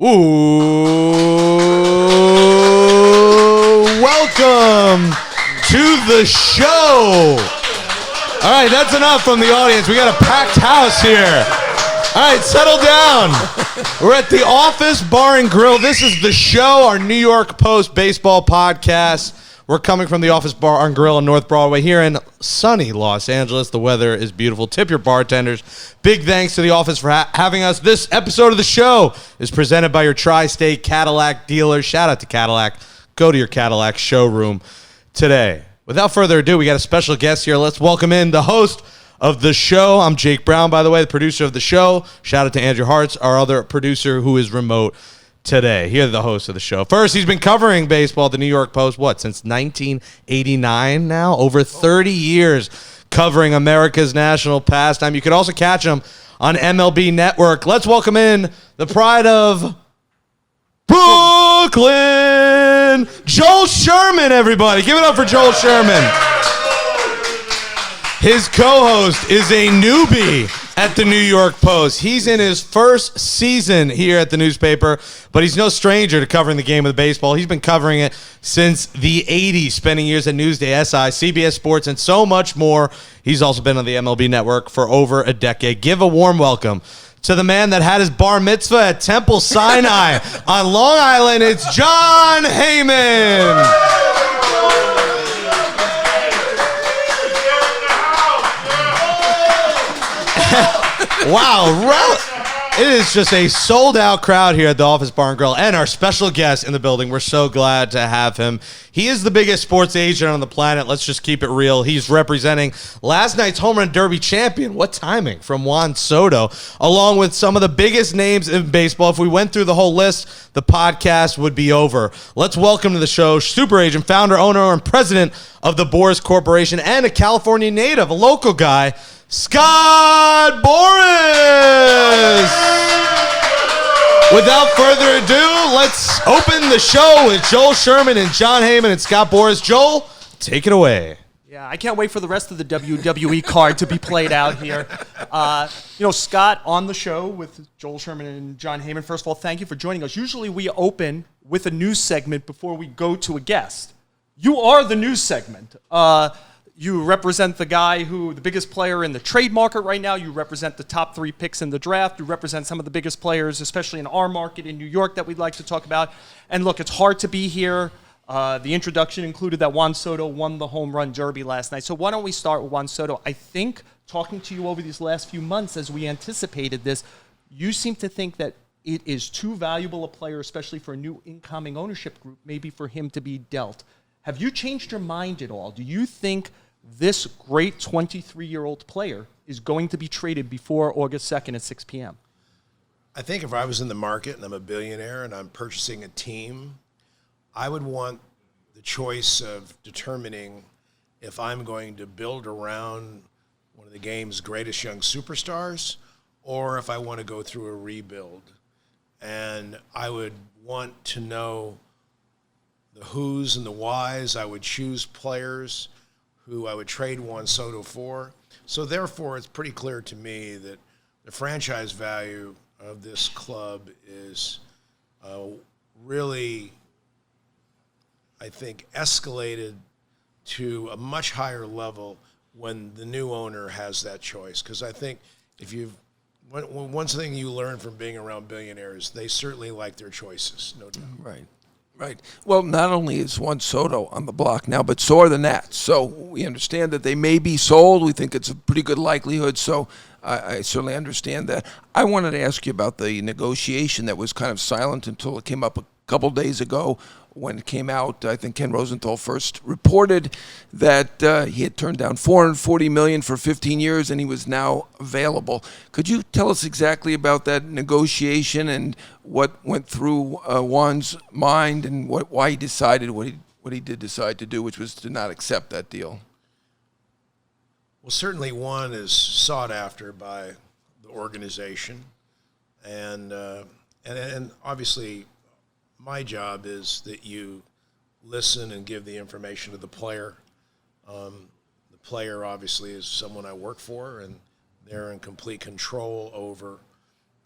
Welcome to the show. All right, that's enough from the audience. We got a packed house here. All right, settle down. We're at the Office Bar and Grill. This is the show, our New York Post baseball podcast. We're coming from the Office Bar and Grill on North Broadway here in sunny Los Angeles. The weather is beautiful. Tip your bartenders. Big thanks to the Office for having us. This episode of the show is presented by your Tri-State Cadillac dealer. Shout out to Cadillac. Go to your Cadillac showroom today. Without further ado, we got a special guest here. Let's welcome in the host of the show. I'm Jake Brown, by the way, the producer of the show. Shout out to Andrew Hartz, our other producer who is remote today. Here are the hosts of the show. First, he's been covering baseball at the New York Post, since 1989 now? Over 30 years covering America's national pastime. You can also catch him on MLB Network. Let's welcome in the pride of Brooklyn, Joel Sherman, everybody. Give it up for Joel Sherman. His co-host is a newbie at the New York Post. He's in his first season here at the newspaper, but he's no stranger to covering the game of baseball. He's been covering it since the 80s, spending years at Newsday, SI, CBS Sports, and so much more. He's also been on the MLB Network for over a decade. Give a warm welcome to the man that had his bar mitzvah at Temple Sinai on Long Island. It's John Heyman. Wow, it is just a sold-out crowd here at the Office Bar and Grill, and our special guest in the building. We're so glad to have him. He is the biggest sports agent on the planet. Let's just keep it real. He's representing last night's Home Run Derby champion. What timing from Juan Soto, along with some of the biggest names in baseball. If we went through the whole list, the podcast would be over. Let's welcome to the show super agent, founder, owner, and president of the Boras Corporation, and a California native, a local guy, Scott Boras! Without further ado, let's open the show with Joel Sherman and John Heyman and Scott Boras. Joel, take it away. Yeah, I can't wait for the rest of the WWE card to be played out here. Scott, on the show with Joel Sherman and John Heyman, first of all, thank you for joining us. Usually we open with a news segment before we go to a guest. You are the news segment. You represent the biggest player in the trade market right now. You represent the top 3 picks in the draft. You represent some of the biggest players, especially in our market in New York, that we'd like to talk about. And look, it's hard to be here. The introduction included that Juan Soto won the home run derby last night. So why don't we start with Juan Soto? I think, talking to you over these last few months as we anticipated this, you seem to think that it is too valuable a player, especially for a new incoming ownership group, maybe for him to be dealt. Have you changed your mind at all? Do you think this great 23-year-old player is going to be traded before August 2nd at 6 p.m.? I think if I was in the market and I'm a billionaire and I'm purchasing a team, I would want the choice of determining if I'm going to build around one of the game's greatest young superstars or if I want to go through a rebuild. And I would want to know the who's and the whys. I would choose players who I would trade Juan Soto for. So therefore, it's pretty clear to me that the franchise value of this club is really, I think, escalated to a much higher level when the new owner has that choice. Because I think one thing you learn from being around billionaires, they certainly like their choices, no doubt. Right. Well, not only is Juan Soto on the block now, but so are the Nats. So we understand that they may be sold. We think it's a pretty good likelihood. So I certainly understand that. I wanted to ask you about the negotiation that was kind of silent until it came up a couple days ago. When it came out, I think Ken Rosenthal first reported that he had turned down $440 million for 15 years and he was now available. Could you tell us exactly about that negotiation and what went through Juan's mind and why he decided what he did decide to do, which was to not accept that deal? Well, certainly Juan is sought after by the organization, and obviously my job is that you listen and give the information to the player. The player obviously is someone I work for, and they're in complete control over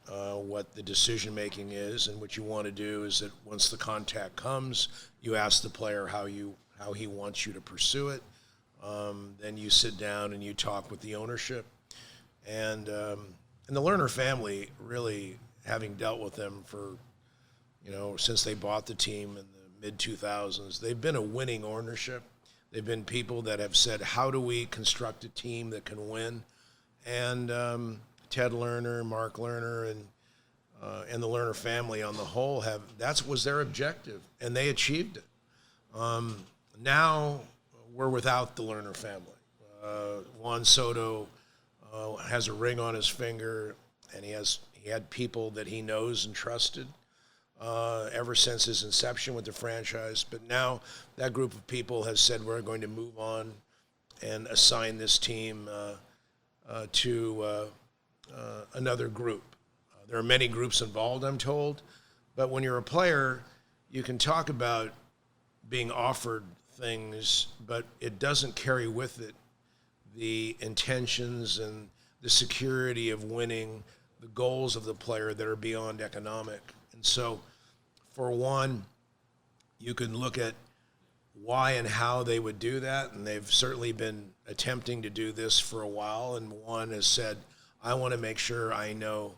what the decision making is, and what you want to do is that once the contact comes, you ask the player how he wants you to pursue it. Then you sit down and you talk with the ownership, and the Lerner family, really having dealt with them for, since they bought the team in the mid-2000s, they've been a winning ownership. They've been people that have said, how do we construct a team that can win? And Ted Lerner, Mark Lerner, and the Lerner family on the whole was their objective, and they achieved it. Now we're without the Lerner family. Juan Soto has a ring on his finger, and he had people that he knows and trusted ever since his inception with the franchise. But now that group of people has said we're going to move on and assign this team to another group. There are many groups involved, I'm told, but when you're a player, you can talk about being offered things, but it doesn't carry with it the intentions and the security of winning, the goals of the player that are beyond economic. And so, for one, you can look at why and how they would do that, and they've certainly been attempting to do this for a while, and Juan has said, I want to make sure I know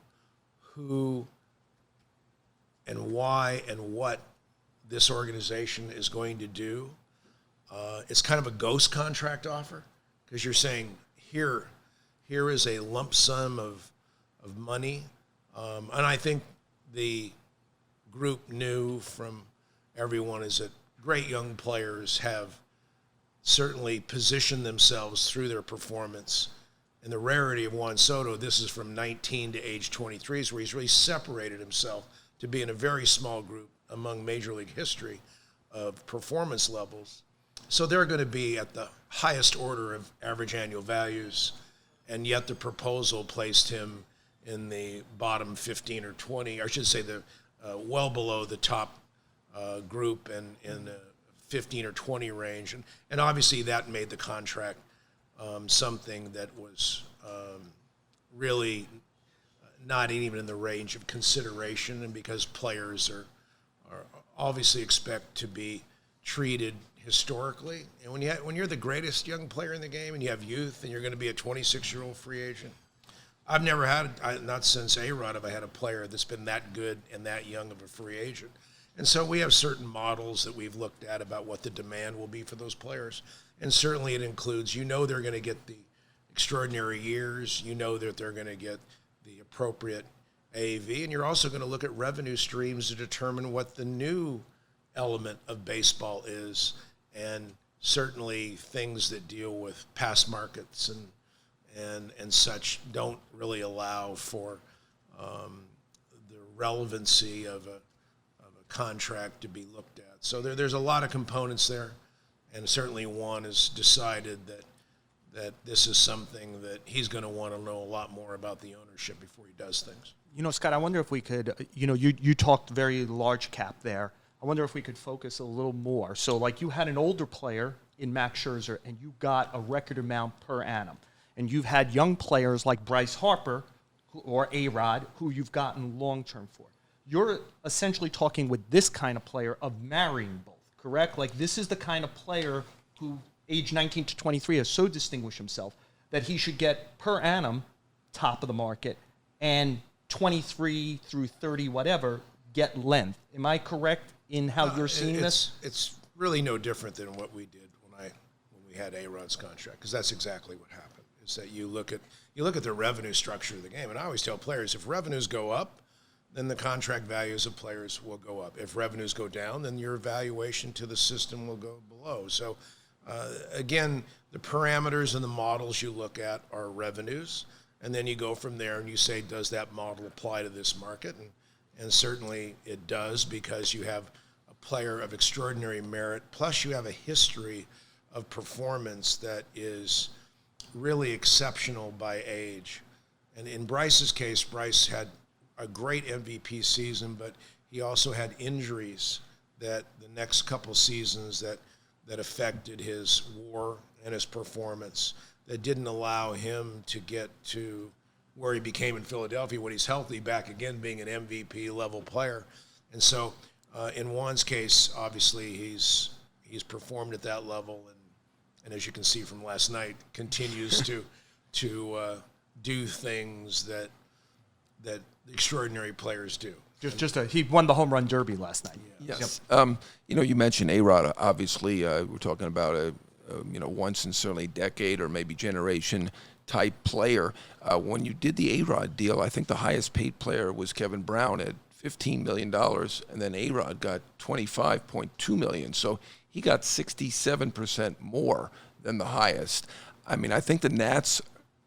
who and why and what this organization is going to do. It's kind of a ghost contract offer, because you're saying, here is a lump sum of money. And I think the group knew from everyone is that great young players have certainly positioned themselves through their performance. And the rarity of Juan Soto, this is from 19 to age 23, is where he's really separated himself to be in a very small group among Major League history of performance levels. So they're going to be at the highest order of average annual values, and yet the proposal placed him in the bottom 15 or 20, or I should say well below the top group and in the 15 or 20 range. And obviously that made the contract something that was really not even in the range of consideration, and because players are obviously expect to be treated historically. And when you're the greatest young player in the game and you have youth and you're going to be a 26-year-old free agent, I've never had, not since A-Rod have I had a player that's been that good and that young of a free agent. And so we have certain models that we've looked at about what the demand will be for those players. And certainly it includes, they're going to get the extraordinary years, that they're going to get the appropriate AAV, and you're also going to look at revenue streams to determine what the new element of baseball is, and certainly things that deal with past markets and such don't really allow for the relevancy of a contract to be looked at. So there's a lot of components there, and certainly Juan has decided that this is something that he's going to want to know a lot more about the ownership before he does things. Scott, I wonder if we could, you talked very large cap there. I wonder if we could focus a little more. So, like, you had an older player in Max Scherzer, and you got a record amount per annum. And you've had young players like Bryce Harper or A-Rod who you've gotten long-term for. You're essentially talking with this kind of player of marrying both, correct? Like, this is the kind of player who, age 19 to 23, has so distinguished himself that he should get per annum top of the market, and 23 through 30, whatever, get length. Am I correct in how you're seeing this? It's really no different than what we did when we had A-Rod's contract, because that's exactly what happened. Is that you look at the revenue structure of the game, and I always tell players, if revenues go up, then the contract values of players will go up. If revenues go down, then your valuation to the system will go below. So, again, the parameters and the models you look at are revenues, and then you go from there and you say, does that model apply to this market? And certainly it does, because you have a player of extraordinary merit, plus you have a history of performance that is really exceptional by age. And in Bryce's case, Bryce had a great MVP season, but he also had injuries that the next couple seasons that affected his WAR and his performance, that didn't allow him to get to where he became in Philadelphia when he's healthy, back again being an MVP level player. And so in Juan's case, obviously he's performed at that level, and as you can see from last night, continues to do things that extraordinary players do. He won the home run derby last night. Yes. You mentioned A-Rod. Obviously, we're talking about a once in certainly decade or maybe generation type player. When you did the A-Rod deal, I think the highest paid player was Kevin Brown at $15 million, and then A-Rod got $25.2 million. So he got 67% more than the highest. I mean, I think the Nats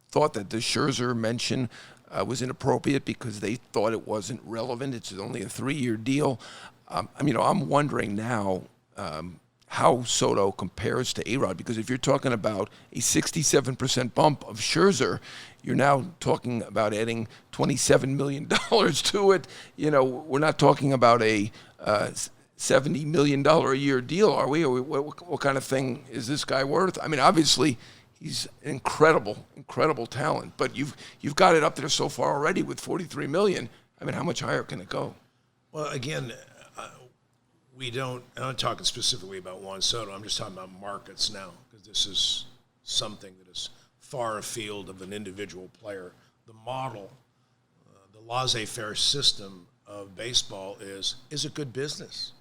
thought that the Scherzer mention was inappropriate because they thought it wasn't relevant. It's only a 3-year deal. I'm wondering now how Soto compares to A-Rod, because if you're talking about a 67% bump of Scherzer, you're now talking about adding $27 million to it. We're not talking about a $70 million a year deal, are we? Or what kind of thing is this guy worth? I mean, obviously, he's an incredible talent, but you've got it up there so far already with $43 million. I mean, how much higher can it go? Well, again, I'm not talking specifically about Juan Soto. I'm just talking about markets now, because this is something that is far afield of an individual player. The model, the laissez-faire system of baseball is it good business?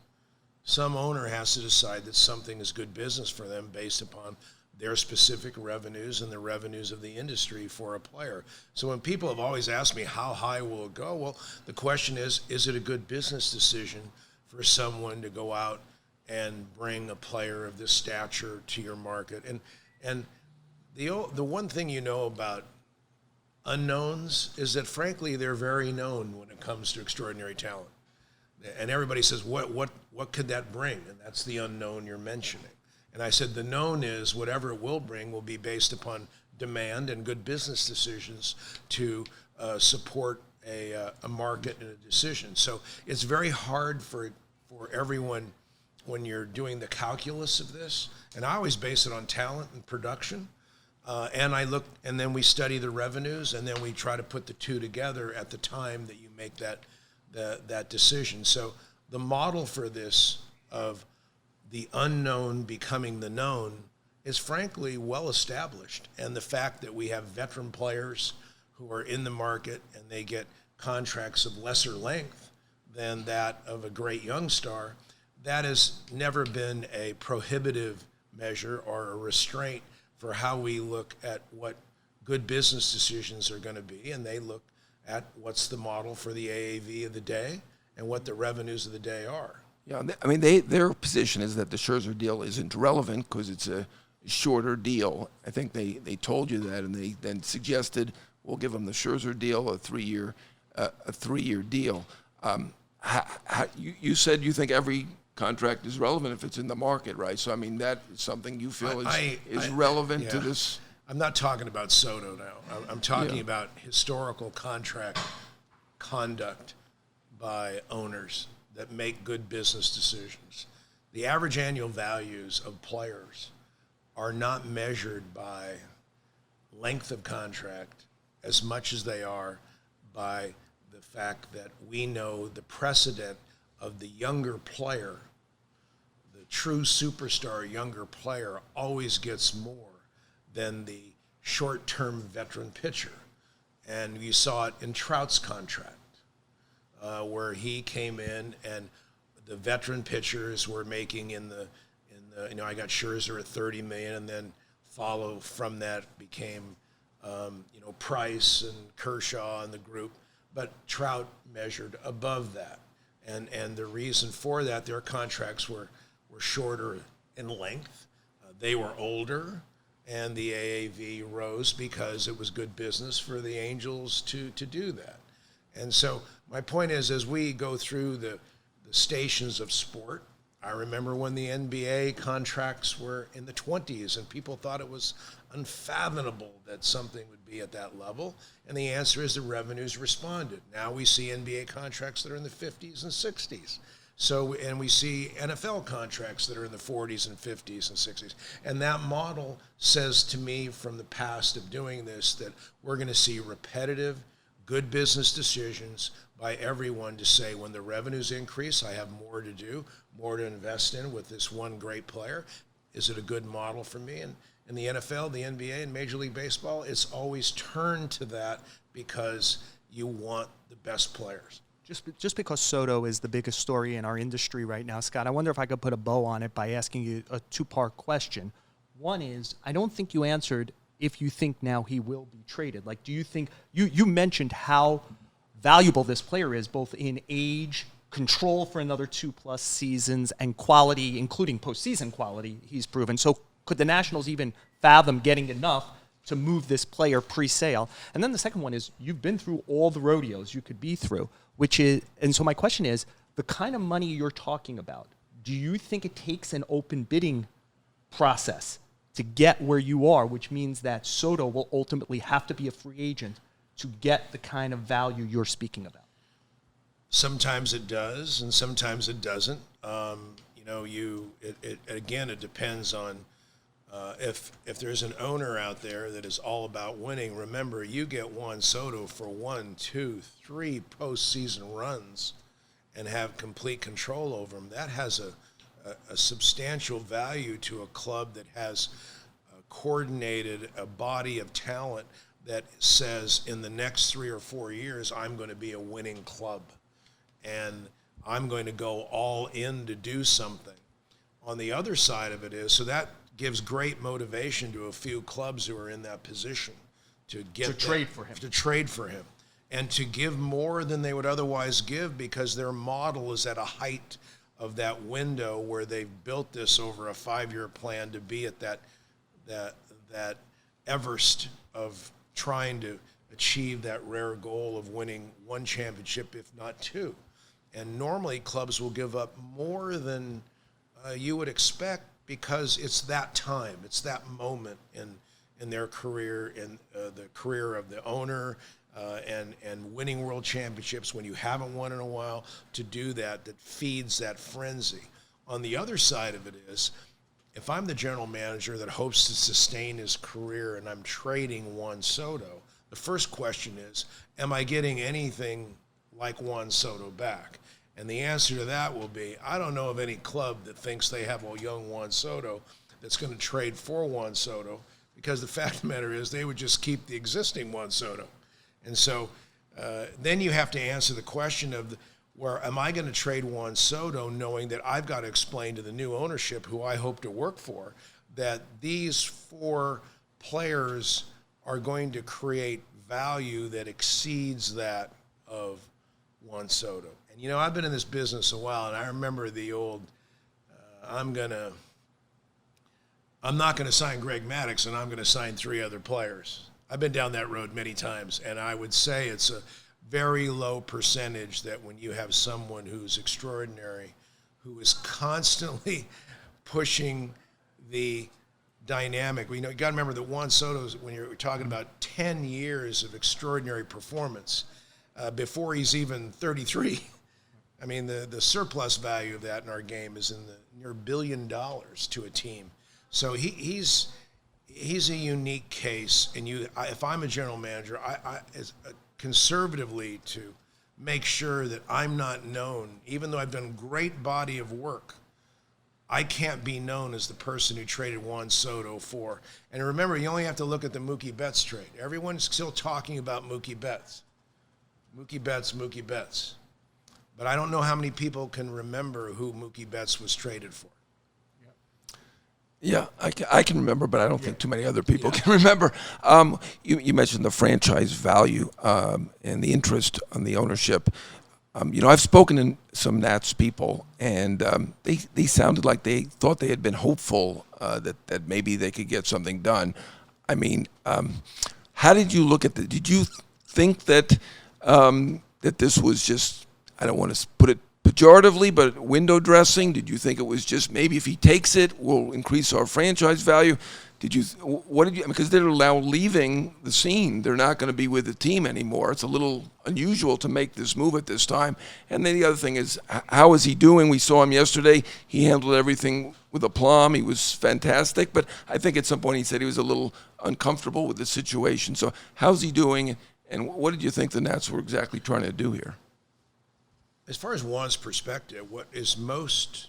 Some owner has to decide that something is good business for them based upon their specific revenues and the revenues of the industry for a player. So when people have always asked me, how high will it go? Well, the question is it a good business decision for someone to go out and bring a player of this stature to your market? And the one thing about unknowns is that, frankly, they're very known when it comes to extraordinary talent. And everybody says, what could that bring? And that's the unknown you're mentioning. And I said the known is whatever it will bring will be based upon demand and good business decisions to support a market and a decision. So it's very hard for everyone when you're doing the calculus of this. And I always base it on talent and production. And then we study the revenues, and then we try to put the two together at the time that you make that decision. So the model for this of the unknown becoming the known is frankly well established. And the fact that we have veteran players who are in the market and they get contracts of lesser length than that of a great young star, that has never been a prohibitive measure or a restraint for how we look at what good business decisions are going to be. And they look at what's the model for the AAV of the day and what the revenues of the day are. Yeah, I mean, their position is that the Scherzer deal isn't relevant because it's a shorter deal. I think they told you that, and they then suggested we'll give them the Scherzer deal, a 3-year deal. You said you think every contract is relevant if it's in the market, right? So I mean, that is something you feel is relevant to this. I'm not talking about Soto now. I'm talking about historical contract conduct by owners that make good business decisions. The average annual values of players are not measured by length of contract as much as they are by the fact that we know the precedent of the younger player, the true superstar younger player, always gets more than the short-term veteran pitcher. And you saw it in Trout's contract, where he came in and the veteran pitchers were making I got Scherzer at $30 million, and then follow from that became Price and Kershaw and the group, but Trout measured above that. And the reason for that, their contracts were shorter in length. They were older, and the AAV rose because it was good business for the Angels to do that. And so my point is, as we go through the stations of sport, I remember when the NBA contracts were in the 20s and people thought it was unfathomable that something would be at that level. And the answer is the revenues responded. Now we see NBA contracts that are in the 50s and 60s. So, and we see NFL contracts that are in the 40s and 50s and 60s. And that model says to me from the past of doing this that we're going to see repetitive, good business decisions by everyone to say when the revenues increase, I have more to do, more to invest in with this one great player. Is it a good model for me? And in the NFL, the NBA, and Major League Baseball, it's always turned to that because you want the best players. Just because Soto is the biggest story in our industry right now, Scott, I wonder if I could put a bow on it by asking you a two-part question. One is, I don't think you answered if you think now he will be traded. Like, do you think, you mentioned how valuable this player is, both in age, control for another 2+ seasons, and quality, including postseason quality, he's proven. So could the Nationals even fathom getting enough to move this player pre-sale? And then the second one is, you've been through all the rodeos you could be through, and so my question is, the kind of money you're talking about, do you think it takes an open bidding process to get where you are, which means that Soto will ultimately have to be a free agent to get the kind of value you're speaking about? Sometimes it does, and sometimes it doesn't. It depends on if there's an owner out there that is all about winning. Remember, you get Juan Soto for 1, 2, 3 postseason runs and have complete control over him. That has a substantial value to a club that has coordinated a body of talent that says in the next 3 or 4 years, I'm going to be a winning club and I'm going to go all in to do something. On the other side of it is, so that gives great motivation to a few clubs who are in that position to trade for him and to give more than they would otherwise give because their model is at a height of that window where they've built this over a 5-year plan to be at that Everest of trying to achieve that rare goal of winning 1 championship, if not 2. And normally clubs will give up more than you would expect because it's that time, it's that moment in their career, in the career of the owner, and winning world championships when you haven't won in a while, to do that feeds that frenzy. On the other side of it is, if I'm the general manager that hopes to sustain his career and I'm trading Juan Soto, the first question is, am I getting anything like Juan Soto back? And the answer to that will be, I don't know of any club that thinks they have a young Juan Soto that's going to trade for Juan Soto, because the fact of the matter is they would just keep the existing Juan Soto. And so then you have to answer the question of, where am I going to trade Juan Soto knowing that I've got to explain to the new ownership, who I hope to work for, that these 4 players are going to create value that exceeds that of Juan Soto. And, I've been in this business a while, and I remember the old, I'm not going to sign Greg Maddux, and I'm going to sign 3 other players. I've been down that road many times, and I would say it's a very low percentage that when you have someone who's extraordinary, who is constantly pushing the dynamic. You got to remember that Juan Soto's, when you're talking about 10 years of extraordinary performance, before he's even 33. I mean, the surplus value of that in our game is in the near $1 billion to a team. So he's a unique case. And if I'm a general manager, I conservatively to make sure that I'm not known, even though I've done a great body of work, I can't be known as the person who traded Juan Soto for. And remember, you only have to look at the Mookie Betts trade. Everyone's still talking about Mookie Betts. Mookie Betts. But I don't know how many people can remember who Mookie Betts was traded for. Yeah, I can remember, but I don't think too many other people can remember. You mentioned the franchise value and the interest on the ownership. I've spoken to some Nats people, and they sounded like they thought they had been hopeful that maybe they could get something done. I mean, how did you look at Did you think that that this was just, I don't want to put it pejoratively, but window dressing? Did you think it was just maybe if he takes it, we'll increase our franchise value? Because they're now leaving the scene. They're not going to be with the team anymore. It's a little unusual to make this move at this time. And then the other thing is, how is he doing? We saw him yesterday. He handled everything with aplomb. He was fantastic. But I think at some point he said he was a little uncomfortable with the situation. So how's he doing? And what did you think the Nats were exactly trying to do here? As far as Juan's perspective, what is most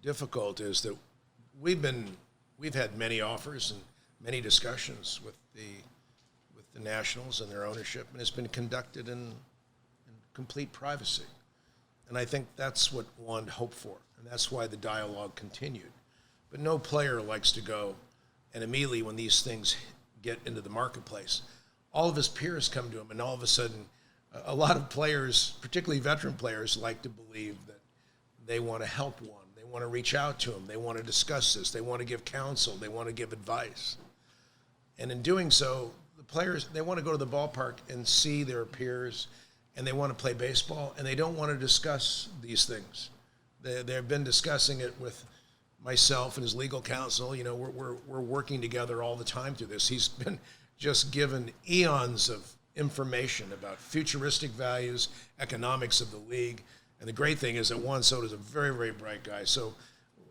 difficult is that we've had many offers and many discussions with the Nationals and their ownership, and it's been conducted in complete privacy. And I think that's what Juan hoped for, and that's why the dialogue continued. But no player likes to go, and immediately when these things get into the marketplace, all of his peers come to him, and all of a sudden, a lot of players, particularly veteran players, like to believe that they want to help Juan. They want to reach out to him. They want to discuss this. They want to give counsel. They want to give advice. And in doing so, the players, they want to go to the ballpark and see their peers, and they want to play baseball, and they don't want to discuss these things. They've been discussing it with myself and his legal counsel. You know, we're working together all the time through this. He's been just given eons of information about futuristic values, economics of the league. And the great thing is that Juan Soto is a very, very bright guy. So,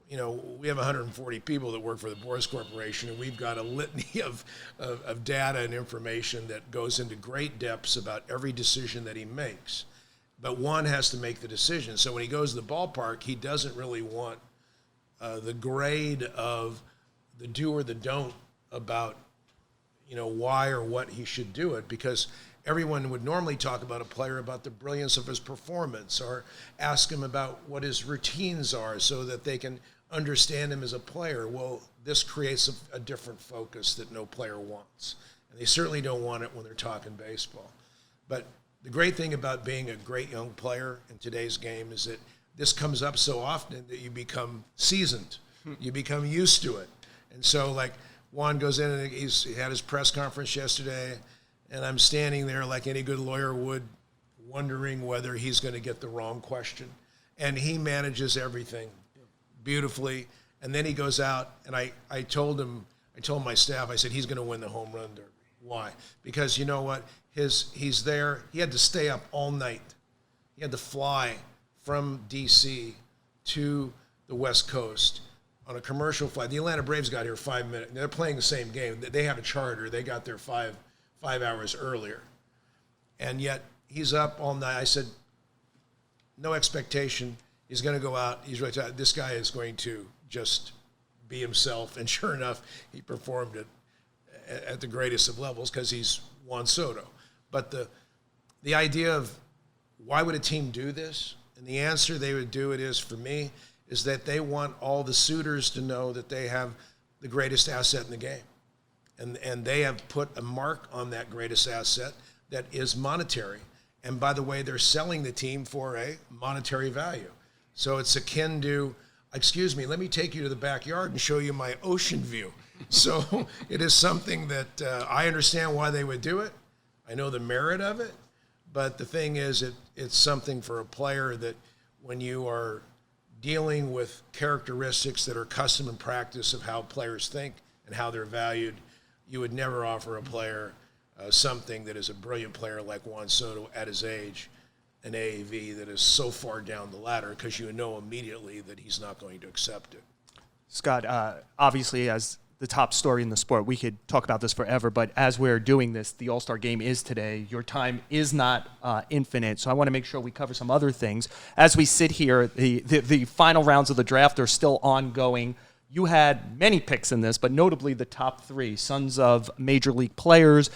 you know, we have 140 people that work for the Boras Corporation, and we've got a litany of data and information that goes into great depths about every decision that he makes. But Juan has to make the decision. So when he goes to the ballpark, he doesn't really want the grade of the do or the don't about, you know, why or what he should do it, because everyone would normally talk about a player about the brilliance of his performance or ask him about what his routines are so that they can understand him as a player. Well, this creates a different focus that no player wants. And they certainly don't want it when they're talking baseball. But the great thing about being a great young player in today's game is that this comes up so often that you become seasoned. You become used to it. And so, like, Juan goes in and he had his press conference yesterday, and I'm standing there like any good lawyer would, wondering whether he's going to get the wrong question. And he manages everything beautifully. And then he goes out, and I told my staff, I said, he's going to win the home run derby. Why? Because you know what? He's there. He had to stay up all night. He had to fly from D.C. to the West Coast on a commercial flight. The Atlanta Braves got here 5 minutes. They're playing the same game. They have a charter. They got there five hours earlier. And yet he's up all night. I said, no expectation. He's going to go out. He's right. This guy is going to just be himself. And sure enough, he performed it at the greatest of levels because he's Juan Soto. But the idea of why would a team do this? And the answer they would do it is, for me, is that they want all the suitors to know that they have the greatest asset in the game. And they have put a mark on that greatest asset that is monetary. And by the way, they're selling the team for a monetary value. So it's akin to, excuse me, let me take you to the backyard and show you my ocean view. So it is something that I understand why they would do it. I know the merit of it. But the thing is, it's something for a player that when you are dealing with characteristics that are custom and practice of how players think and how they're valued, you would never offer a player something that is a brilliant player like Juan Soto at his age, an AAV that is so far down the ladder, because you know immediately that he's not going to accept it. Scott, obviously, as the top story in the sport, we could talk about this forever, but as we're doing this, the All-Star game is today. Your time is not infinite, so I want to make sure we cover some other things. As we sit here, the final rounds of the draft are still ongoing. You had many picks in this, but notably the top three, sons of major league players,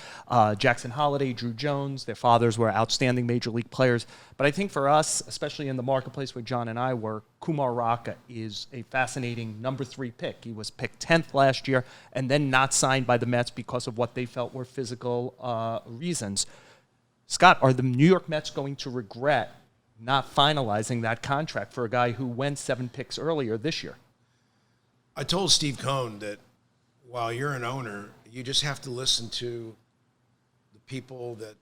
Jackson Holliday, Drew Jones. Their fathers were outstanding major league players. But I think for us, especially in the marketplace where John and I were, Kumar Rocker is a fascinating number 3 pick. He was picked 10th last year and then not signed by the Mets because of what they felt were physical reasons. Scott, are the New York Mets going to regret not finalizing that contract for a guy who went 7 picks earlier this year? I told Steve Cohn that while you're an owner, you just have to listen to the people that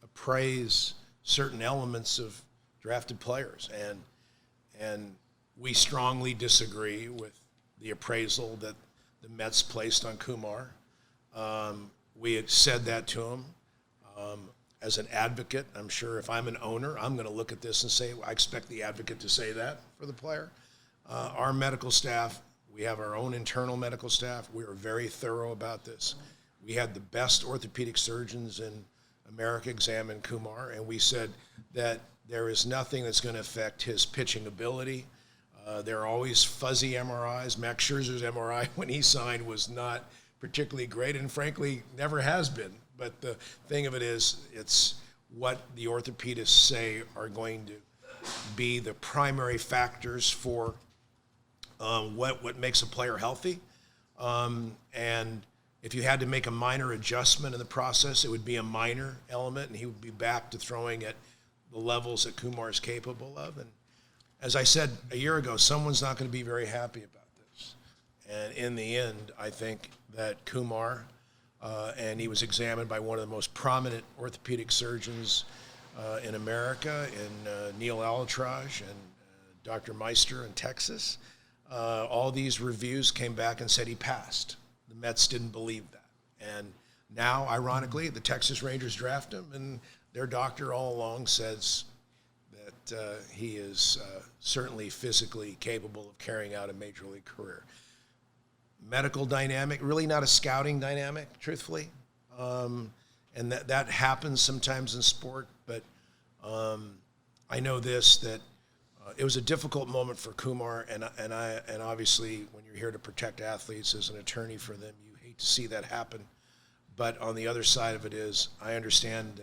appraise certain elements of drafted players. And we strongly disagree with the appraisal that the Mets placed on Kumar. We had said that to him. As an advocate, I'm sure if I'm an owner, I'm going to look at this and say, I expect the advocate to say that for the player. Our medical staff, we have our own internal medical staff. We are very thorough about this. We had the best orthopedic surgeons in America examine Kumar, and we said that there is nothing that's going to affect his pitching ability. There are always fuzzy MRIs. Max Scherzer's MRI when he signed was not particularly great, and frankly, never has been. But the thing of it is, it's what the orthopedists say are going to be the primary factors for what makes a player healthy. And if you had to make a minor adjustment in the process, it would be a minor element, and he would be back to throwing at the levels that Kumar is capable of. And as I said a year ago, someone's not going to be very happy about this. And in the end, I think that Kumar, and he was examined by one of the most prominent orthopedic surgeons in America, in Neil Alatraj and Dr. Meister in Texas. All these reviews came back and said he passed. The Mets didn't believe that. And now, ironically, the Texas Rangers draft him, and their doctor all along says that he is certainly physically capable of carrying out a major league career. Medical dynamic, really not a scouting dynamic, truthfully. And that happens sometimes in sport, but I know this, that it was a difficult moment for Kumar, and obviously when you're here to protect athletes as an attorney for them, you hate to see that happen. But on the other side of it is, I understand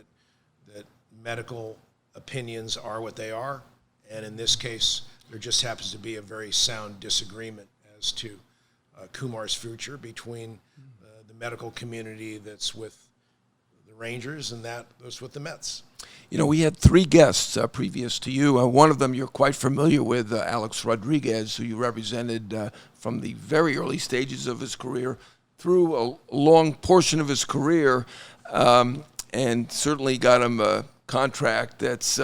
that medical opinions are what they are, and in this case, there just happens to be a very sound disagreement as to Kumar's future between the medical community that's with the Rangers and that's with the Mets. You know, we had three guests previous to you. One of them you're quite familiar with, Alex Rodriguez, who you represented from the very early stages of his career through a long portion of his career, and certainly got him a contract that's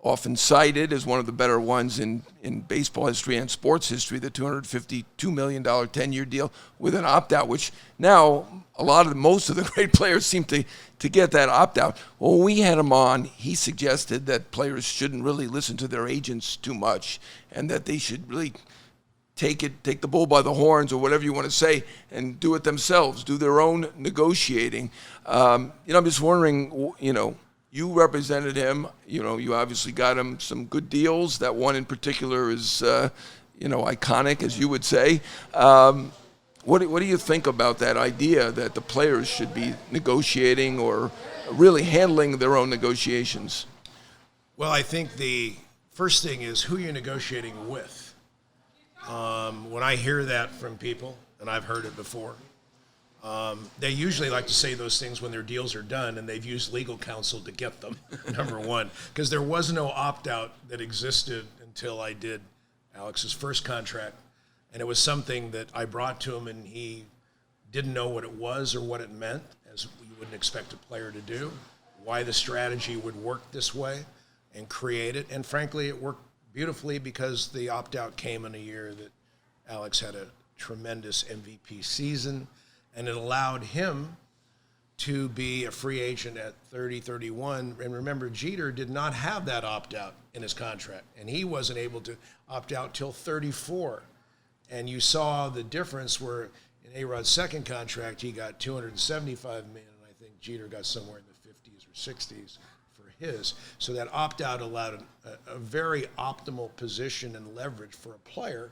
often cited as one of the better ones in baseball history and sports history, the $252 million 10-year deal with an opt-out, which now most of the great players seem to get that opt-out. Well, when we had him on, he suggested that players shouldn't really listen to their agents too much, and that they should really take the bull by the horns, or whatever you want to say, and do it themselves, do their own negotiating. I'm just wondering, you represented him. You obviously got him some good deals. That one in particular is, iconic, as you would say. What do you think about that idea that the players should be negotiating or really handling their own negotiations? Well, I think the first thing is who you're negotiating with. When I hear that from people, and I've heard it before, they usually like to say those things when their deals are done and they've used legal counsel to get them, number one, because there was no opt-out that existed until I did Alex's first contract, and it was something that I brought to him, and he didn't know what it was or what it meant, as you wouldn't expect a player to do, why the strategy would work this way, and create it. And frankly, it worked beautifully because the opt-out came in a year that Alex had a tremendous MVP season, and it allowed him to be a free agent at 30, 31. And remember, Jeter did not have that opt-out in his contract, and he wasn't able to opt out till 34. And you saw the difference where in A-Rod's second contract, he got $275 million, and I think Jeter got somewhere in the 50s or 60s for his. So that opt-out allowed a very optimal position and leverage for a player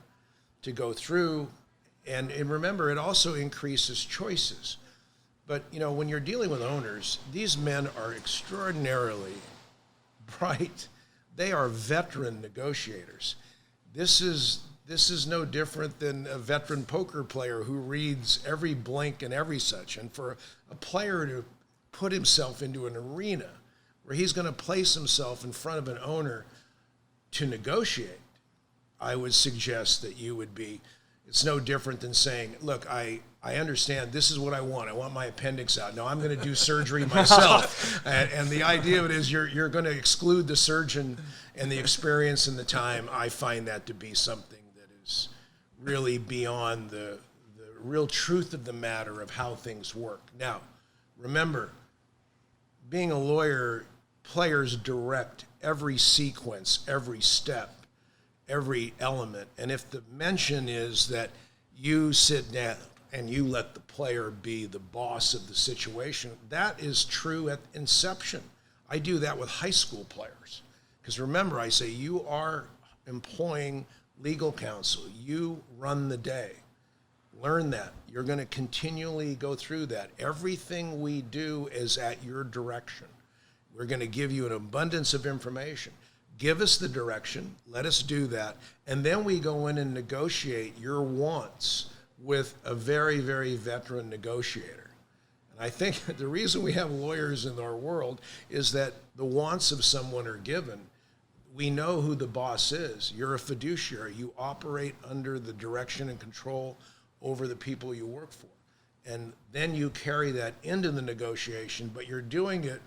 to go through. And remember, it also increases choices. But, when you're dealing with owners, these men are extraordinarily bright. They are veteran negotiators. This is no different than a veteran poker player who reads every blink and every such. And for a player to put himself into an arena where he's going to place himself in front of an owner to negotiate, I would suggest that you would be It's no different than saying, look, I understand this is what I want. I want my appendix out. No, I'm going to do surgery myself. And the idea of it is you're going to exclude the surgeon and the experience and the time. I find that to be something that is really beyond the real truth of the matter of how things work. Now, remember, being a lawyer, players direct every sequence, every step, every element. And if the mention is that you sit down and you let the player be the boss of the situation, that is true at inception. I do that with high school players. Because remember, I say you are employing legal counsel. You run the day. Learn that. You're going to continually go through that. Everything we do is at your direction. We're going to give you an abundance of information. Give us the direction. Let us do that. And then we go in and negotiate your wants with a very, very veteran negotiator. And I think the reason we have lawyers in our world is that the wants of someone are given. We know who the boss is. You're a fiduciary. You operate under the direction and control over the people you work for. And then you carry that into the negotiation, but you're doing it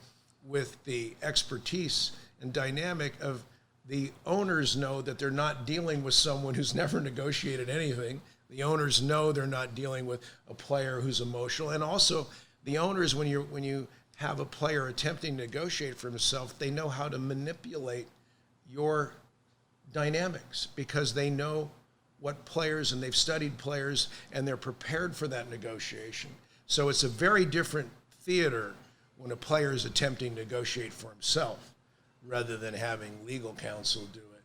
with the expertise and dynamic of the owners know that they're not dealing with someone who's never negotiated anything. The owners know they're not dealing with a player who's emotional. And also the owners, when you have a player attempting to negotiate for himself, they know how to manipulate your dynamics because they know what players, and they've studied players, and they're prepared for that negotiation. So it's a very different theater when a player is attempting to negotiate for himself rather than having legal counsel do it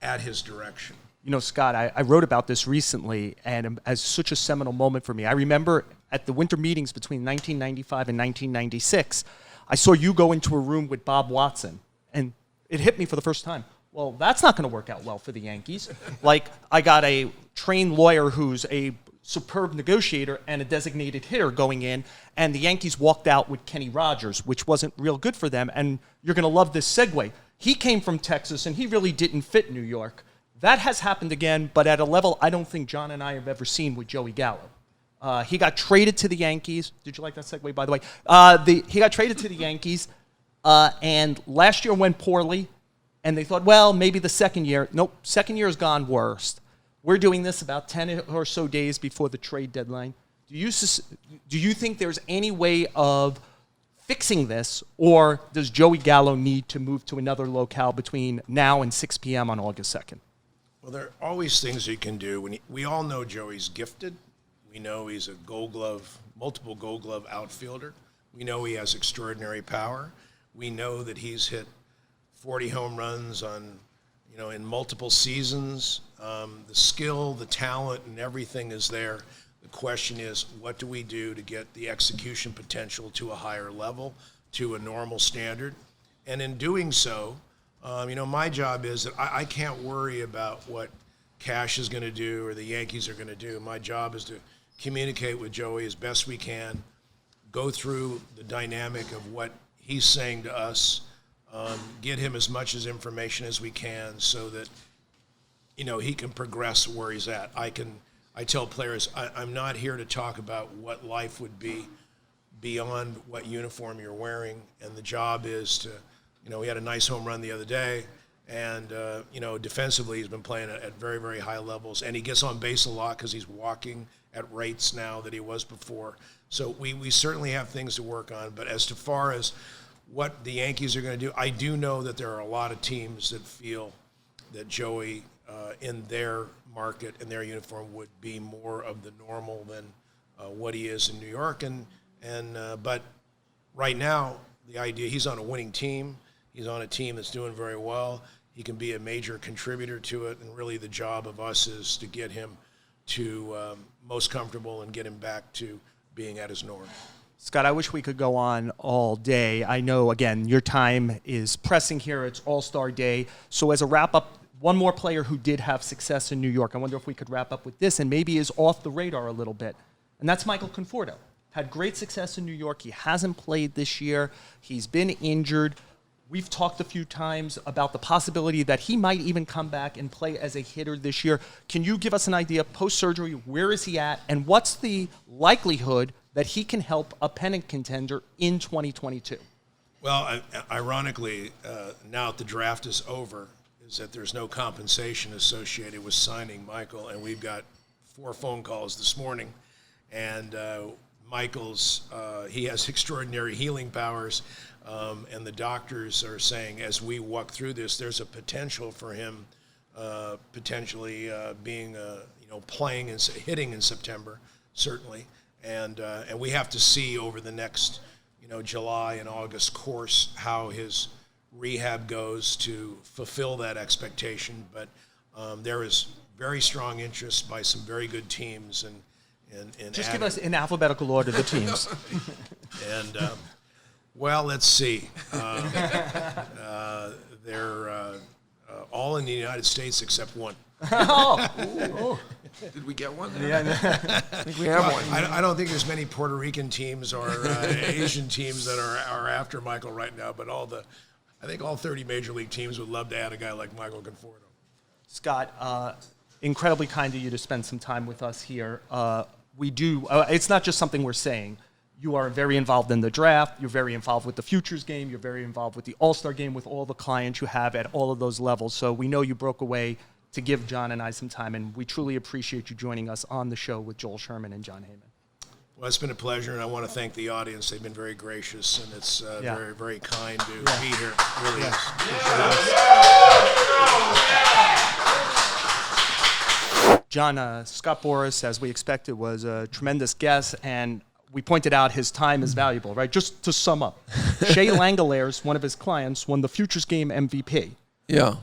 at his direction. You know, Scott, I wrote about this recently, and as such a seminal moment for me. I remember at the winter meetings between 1995 and 1996, I saw you go into a room with Bob Watson, and it hit me for the first time. Well, that's not going to work out well for the Yankees. Like, I got a trained lawyer who's a superb negotiator and a designated hitter going in, and the Yankees walked out with Kenny Rogers, which wasn't real good for them, and you're going to love this segue. He came from Texas, and he really didn't fit New York. That has happened again, but at a level I don't think John and I have ever seen with Joey Gallo. He got traded to the Yankees. Did you like that segue, by the way? He got traded to the Yankees, and last year went poorly. And they thought, well, maybe the second year. Nope, second year has gone worst. We're doing this about 10 or so days before the trade deadline. Do you think there's any way of fixing this, or does Joey Gallo need to move to another locale between now and 6 p.m. on August 2nd? Well, there are always things you can do. We all know Joey's gifted. We know he's a multiple Gold Glove outfielder. We know he has extraordinary power. We know that he's hit 40 home runs in multiple seasons. The skill, the talent, and everything is there. The question is, what do we do to get the execution potential to a higher level, to a normal standard? And in doing so, my job is that I can't worry about what Cash is going to do or the Yankees are going to do. My job is to communicate with Joey as best we can, go through the dynamic of what he's saying to us, get him as much as information as we can so that, he can progress where he's at. I tell players, I'm not here to talk about what life would be beyond what uniform you're wearing. And the job is to, we had a nice home run the other day. And, defensively he's been playing at very, very high levels. And he gets on base a lot because he's walking at rates now that he was before. So we certainly have things to work on. But as far as what the Yankees are going to do, I do know that there are a lot of teams that feel that Joey, in their market, in their uniform, would be more of the normal than what he is in New York. But right now, the idea, he's on a winning team. He's on a team that's doing very well. He can be a major contributor to it, and really the job of us is to get him to most comfortable and get him back to being at his norm. Scott, I wish we could go on all day. I know, again, your time is pressing here. It's All-Star Day. So as a wrap-up, one more player who did have success in New York. I wonder if we could wrap up with this and maybe is off the radar a little bit. And that's Michael Conforto. Had great success in New York. He hasn't played this year. He's been injured. We've talked a few times about the possibility that he might even come back and play as a hitter this year. Can you give us an idea, post-surgery, where is he at, and what's the likelihood that he can help a pennant contender in 2022? Well, ironically, now that the draft is over, is that there's no compensation associated with signing Michael, and we've got 4 phone calls this morning, and Michael's, he has extraordinary healing powers, and the doctors are saying as we walk through this, there's a potential for him potentially being, playing and hitting in September, certainly, and we have to see over the next, July and August course how his rehab goes to fulfill that expectation, but there is very strong interest by some very good teams in Just give us in alphabetical order the teams. And well, let's see. They're all in the United States except one. Did we get one? Yeah, I think we have one. I don't think there's many Puerto Rican teams or Asian teams that are after Michael right now, but I think all 30 major league teams would love to add a guy like Michael Conforto. Scott, incredibly kind of you to spend some time with us here. We do. It's not just something we're saying. You are very involved in the draft. You're very involved with the futures game. You're very involved with the All-Star game with all the clients you have at all of those levels. So we know you broke away to give John and I some time, and we truly appreciate you joining us on the show with Joel Sherman and John Heyman. Well, it's been a pleasure, and I want to thank the audience. They've been very gracious, and it's very, very kind to be here. It really is. John, Scott Boras, as we expected, was a tremendous guest, and we pointed out his time is valuable, right? Just to sum up, Shea Langoliers, one of his clients, won the futures game MVP. Yeah.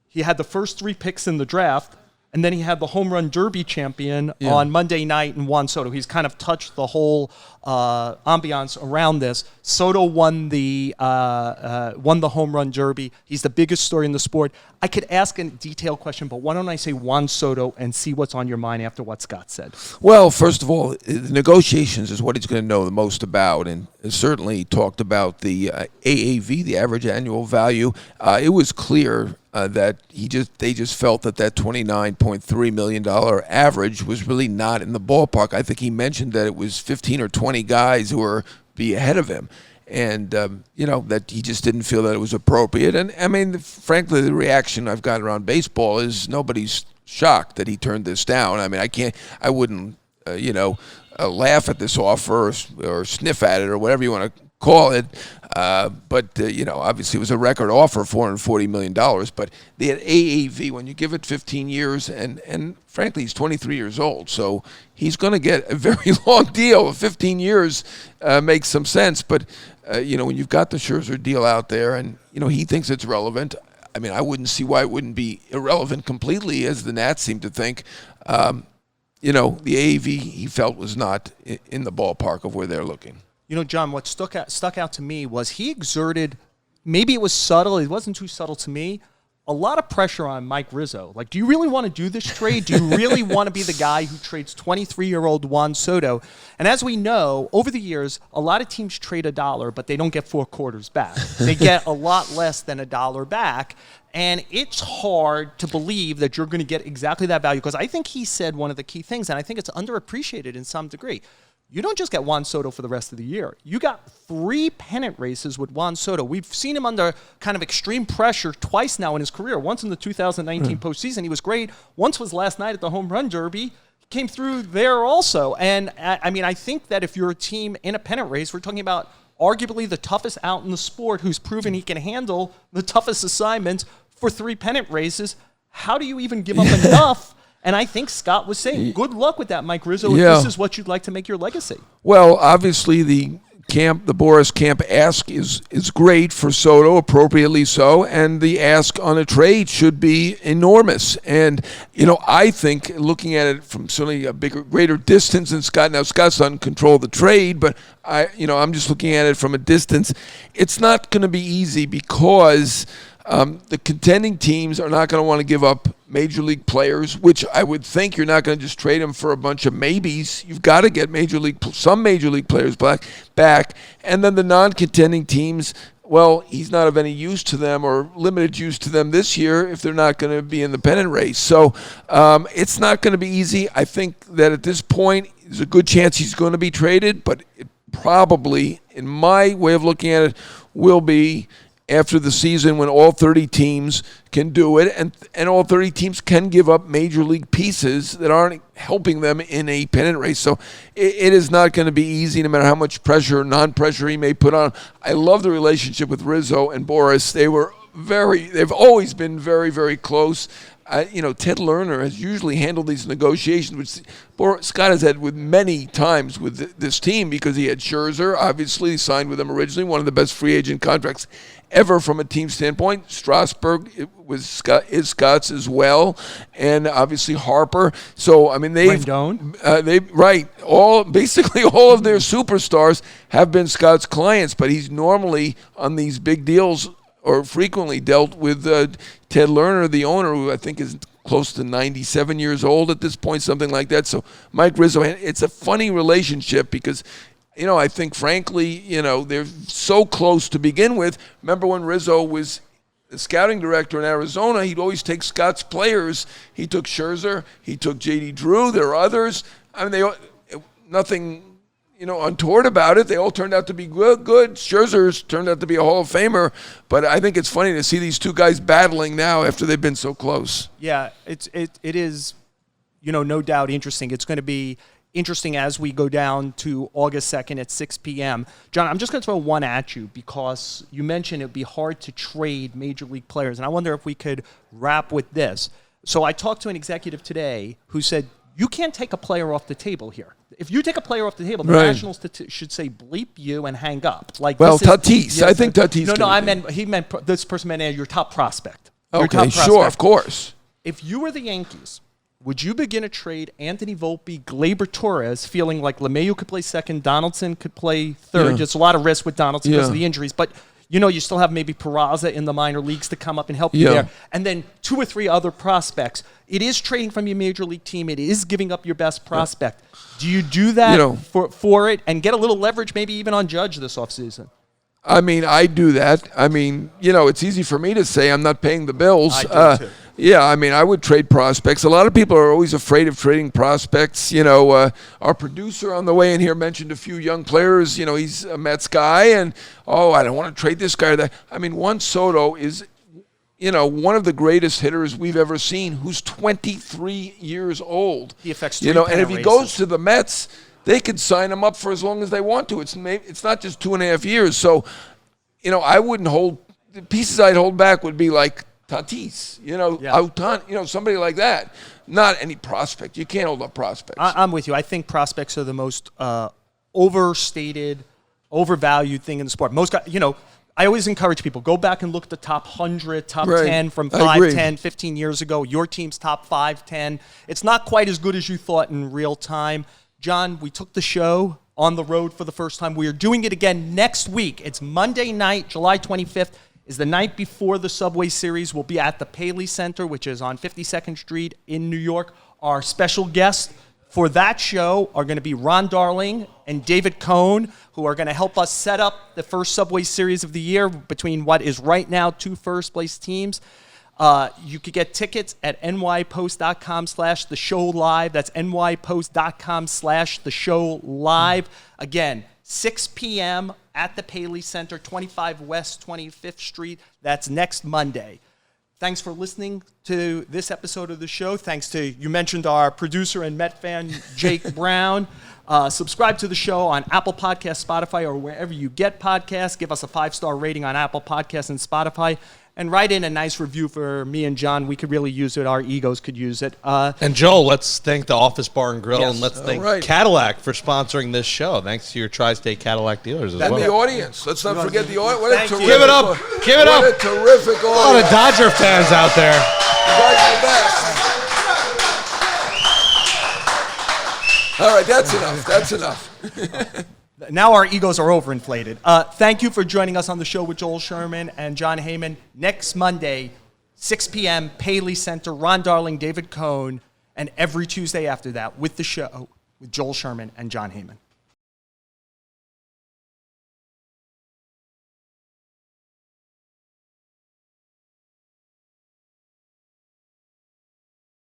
He had the first 3 picks in the draft, and then he had the home run derby champion on Monday night in Juan Soto. He's kind of touched the whole ambiance around this. Soto won the home run derby. He's the biggest story in the sport. I could ask a detailed question, but why don't I say Juan Soto and see what's on your mind after what Scott said? Well, first of all, the negotiations is what he's going to know the most about, and certainly talked about the AAV, the average annual value. It was clear that they just felt that $29.3 million average was really not in the ballpark. I think he mentioned that it was 15 or 20 guys who were be ahead of him, and that he just didn't feel that it was appropriate. And I mean, frankly, the reaction I've got around baseball is nobody's shocked that he turned this down. I mean, I wouldn't laugh at this offer or sniff at it or whatever you want to call it. But obviously it was a record offer, $440 million. But the AAV, when you give it 15 years, and frankly, he's 23 years old, so he's going to get a very long deal. 15 years makes some sense. But, when you've got the Scherzer deal out there and, he thinks it's relevant, I mean, I wouldn't see why it wouldn't be irrelevant completely, as the Nats seem to think. The AAV he felt was not in the ballpark of where they're looking. John, what stuck out to me was he exerted, maybe it was subtle, it wasn't too subtle to me, a lot of pressure on Mike Rizzo. Like, do you really want to do this trade? Do you really want to be the guy who trades 23-year-old Juan Soto? And as we know, over the years, a lot of teams trade $1, but they don't get 4 quarters back. They get a lot less than $1 back. And it's hard to believe that you're going to get exactly that value, because I think he said one of the key things, and I think it's underappreciated in some degree. You don't just get Juan Soto for the rest of the year. You got 3 pennant races with Juan Soto. We've seen him under kind of extreme pressure twice now in his career. Once in the 2019 postseason, he was great. Once was last night at the home run derby. He came through there also. And I think that if you're a team in a pennant race, we're talking about arguably the toughest out in the sport, who's proven he can handle the toughest assignment for 3 pennant races. How do you even give up enough? And I think Scott was saying, good luck with that, Mike Rizzo, if this is what you'd like to make your legacy. Well, obviously the Boras camp ask is great for Soto, appropriately so, and the ask on a trade should be enormous. And, I think, looking at it from certainly a greater distance than Scott, now Scott's doesn't control the trade, but I'm just looking at it from a distance. It's not going to be easy because the contending teams are not going to want to give up major league players, which I would think you're not going to just trade them for a bunch of maybes. You've got to get some major league players back. And then the non-contending teams well, he's not of any use to them or limited use to them this year if they're not going to be in the pennant race. So it's not going to be easy. I think that at this point, there's a good chance he's going to be traded, but it probably, in my way of looking at it, will be after the season when all 30 teams can do it, and all 30 teams can give up major league pieces that aren't helping them in a pennant race. So it is not going to be easy no matter how much pressure or non-pressure he may put on. I love the relationship with Rizzo and Boras. They've always been very, very close. Ted Lerner has usually handled these negotiations, which Scott has had with many times with this team, because he had Scherzer, obviously, signed with them originally, one of the best free agent contracts ever from a team standpoint. Strasburg is Scott's as well, and obviously Harper. So basically all of their superstars have been Scott's clients, but he's normally on these big deals or frequently dealt with Ted Lerner, the owner, who I think is close to 97 years old at this point, something like that. So Mike Rizzo, it's a funny relationship because, I think, frankly, they're so close to begin with. Remember when Rizzo was the scouting director in Arizona, he'd always take Scott's players. He took Scherzer, he took J.D. Drew, there are others. I mean, nothing untoward about it. They all turned out to be good. Scherzer's turned out to be a Hall of Famer, but I think it's funny to see these two guys battling now after they've been so close. Yeah, it is, no doubt interesting. It's going to be interesting as we go down to August 2nd at 6 p.m. John, I'm just going to throw one at you because you mentioned it would be hard to trade major league players, and I wonder if we could wrap with this. So I talked to an executive today who said, you can't take a player off the table here. If you take a player off the table, the Nationals should say bleep you and hang up. Tatis. I think Tatis. He meant this person meant your top prospect. Okay, sure, of course. If you were the Yankees, would you begin a trade Anthony Volpe, Gleyber Torres, feeling like LeMahieu could play second, Donaldson could play third? Yeah. There's a lot of risk with Donaldson because of the injuries, but you still have maybe Peraza in the minor leagues to come up and help you there. And then 2 or 3 other prospects. It is trading from your major league team. It is giving up your best prospect. Yeah. Do you do that for it and get a little leverage maybe even on Judge this offseason? I mean, I do that. I mean, it's easy for me to say I'm not paying the bills. I do too. Yeah, I mean, I would trade prospects. A lot of people are always afraid of trading prospects. Our producer on the way in here mentioned a few young players. He's a Mets guy, and, I don't want to trade this guy or that. I mean, Juan Soto is, one of the greatest hitters we've ever seen, who's 23 years old. He affects 3 and if he goes to the Mets, they could sign him up for as long as they want to. It's not just 2.5 years. So, I wouldn't hold – the pieces I'd hold back would be like Tatis, Autan, somebody like that. Not any prospect. You can't hold up prospects. I'm with you. I think prospects are the most overstated, overvalued thing in the sport. Most guys, I always encourage people, go back and look at the top 100, top 10 from 5, 10, 15 years ago. Your team's top 5, 10. It's not quite as good as you thought in real time. John, we took the show on the road for the first time. We are doing it again next week. It's Monday night, July 25th. Is the night before the Subway Series. We'll be at the Paley Center, which is on 52nd Street in New York. Our special guests for that show are going to be Ron Darling and David Cohn, who are going to help us set up the first Subway Series of the year between what is right now 2 first-place teams. You could get tickets at nypost.com/theshowlive. That's nypost.com/theshowlive. Again, 6 p.m. at the Paley Center, 25 West 25th Street. That's next Monday. Thanks for listening to this episode of the show. Thanks to, you mentioned our producer and Met fan, Jake Brown. Subscribe to the show on Apple Podcasts, Spotify, or wherever you get podcasts. Give us a 5-star rating on Apple Podcasts and Spotify. And write in a nice review for me and John. We could really use it. Our egos could use it. And Joel, let's thank the Office Bar and Grill, and let's thank Cadillac for sponsoring this show. Thanks to your Tri-State Cadillac dealers as well. And the audience. Let's not forget the audience. Give it up. Give it up. What a terrific audience. A lot of Dodger fans out there. You guys are the best. All right, that's enough. That's enough. Now our egos are overinflated. Thank you for joining us on the show with Joel Sherman and John Heyman. Next Monday, 6 p.m., Paley Center, Ron Darling, David Cohn, and every Tuesday after that with the show with Joel Sherman and John Heyman.